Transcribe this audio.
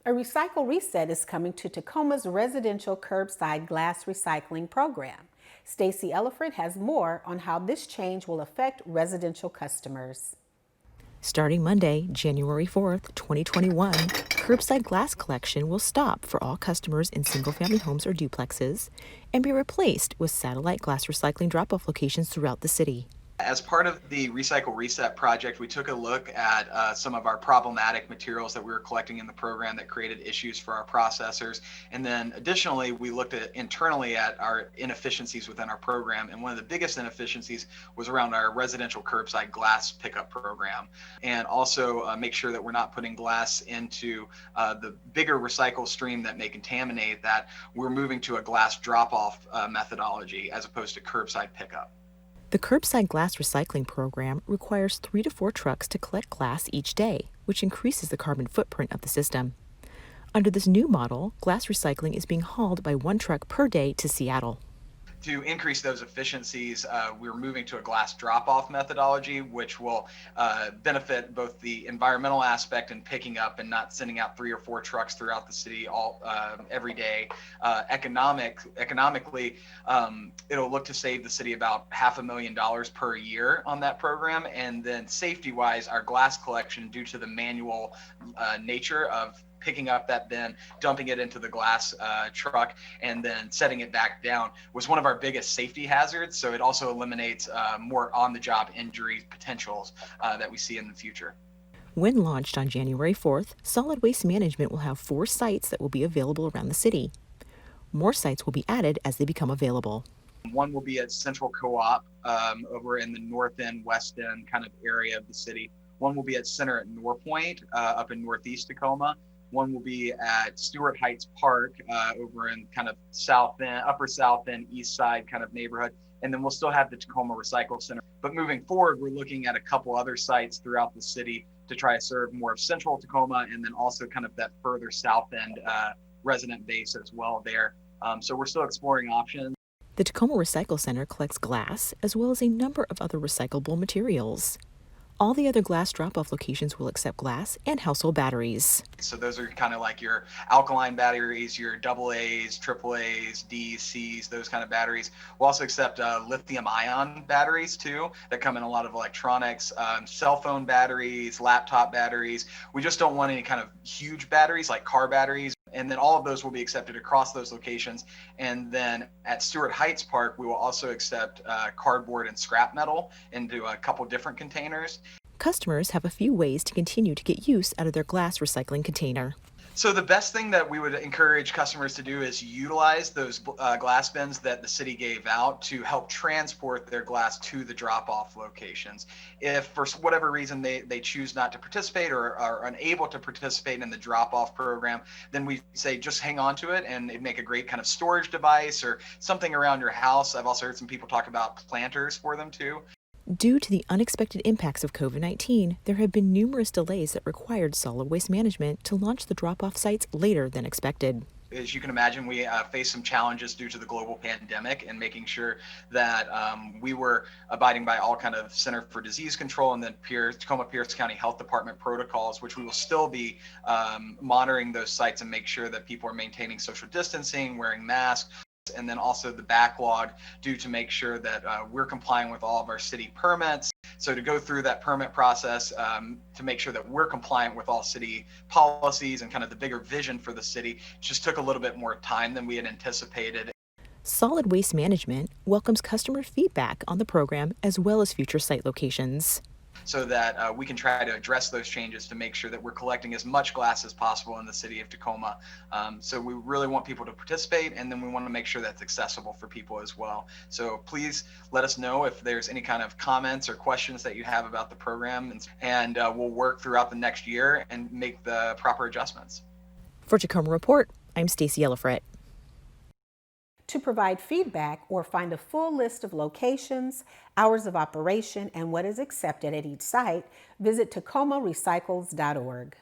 A Recycle Reset is coming to Tacoma's residential curbside glass recycling program. Stacy Ellifrit has more on how this change will affect residential customers. Starting Monday, January 4th, 2021, curbside glass collection will stop for all customers in single-family homes or duplexes and be replaced with satellite glass recycling drop-off locations throughout the city. As part of the Recycle Reset project, we took a look at some of our problematic materials that we were collecting in the program that created issues for our processors. And then additionally, we looked at internally at our inefficiencies within our program. And one of the biggest inefficiencies was around our residential curbside glass pickup program. And also make sure that we're not putting glass into the bigger recycle stream that may contaminate that. We're moving to a glass drop-off methodology as opposed to curbside pickup. The curbside glass recycling program requires 3 to 4 trucks to collect glass each day, which increases the carbon footprint of the system. Under this new model, glass recycling is being hauled by 1 truck per day to Seattle. To increase those efficiencies, we're moving to a glass drop-off methodology, which will benefit both the environmental aspect and picking up and not sending out 3 or 4 trucks throughout the city every day. Economically, it'll look to save the city about $500,000 per year on that program. And then safety-wise, our glass collection, due to the manual nature of picking up that bin, dumping it into the glass truck, and then setting it back down, was one of our biggest safety hazards. So it also eliminates more on-the-job injury potentials that we see in the future. When launched on January 4th, Solid Waste Management will have 4 sites that will be available around the city. More sites will be added as they become available. One will be at Central Co-op over in the north end, west end kind of area of the city. One will be at Center at Norpoint up in northeast Tacoma. One will be at Stewart Heights Park over in kind of south end, upper south end, east side kind of neighborhood. And then we'll still have the Tacoma Recycle Center. But moving forward, we're looking at a couple other sites throughout the city to try to serve more of central Tacoma and then also kind of that further south end resident base as well there. So we're still exploring options. The Tacoma Recycle Center collects glass as well as a number of other recyclable materials. All the other glass drop-off locations will accept glass and household batteries. So those are kind of like your alkaline batteries, your AA's, AAA's, D's, C's, those kind of batteries. We'll also accept lithium-ion batteries too that come in a lot of electronics, cell phone batteries, laptop batteries. We just don't want any kind of huge batteries like car batteries. And then all of those will be accepted across those locations. And then at Stewart Heights Park, we will also accept cardboard and scrap metal into a couple different containers. Customers have a few ways to continue to get use out of their glass recycling container. So the best thing that we would encourage customers to do is utilize those glass bins that the city gave out to help transport their glass to the drop-off locations. If for whatever reason they choose not to participate or are unable to participate in the drop-off program, then we say just hang on to it and it'd make a great kind of storage device or something around your house. I've also heard some people talk about planters for them too. Due to the unexpected impacts of COVID-19, there have been numerous delays that required Solid Waste Management to launch the drop-off sites later than expected. As you can imagine, we faced some challenges due to the global pandemic and making sure that we were abiding by all kind of Center for Disease Control and then Tacoma Pierce County Health Department protocols, which we will still be monitoring those sites and make sure that people are maintaining social distancing, wearing masks, and then also the backlog due to make sure that we're complying with all of our city permits. So to go through that permit process to make sure that we're compliant with all city policies and kind of the bigger vision for the city just took a little bit more time than we had anticipated. Solid Waste Management welcomes customer feedback on the program as well as future site locations, so that we can try to address those changes to make sure that we're collecting as much glass as possible in the city of Tacoma. So we really want people to participate, and then we want to make sure that's accessible for people as well. So please let us know if there's any kind of comments or questions that you have about the program, and we'll work throughout the next year and make the proper adjustments. For Tacoma Report, I'm Stacy Ellifrit. To provide feedback or find a full list of locations, hours of operation, and what is accepted at each site, visit tacomarecycles.org.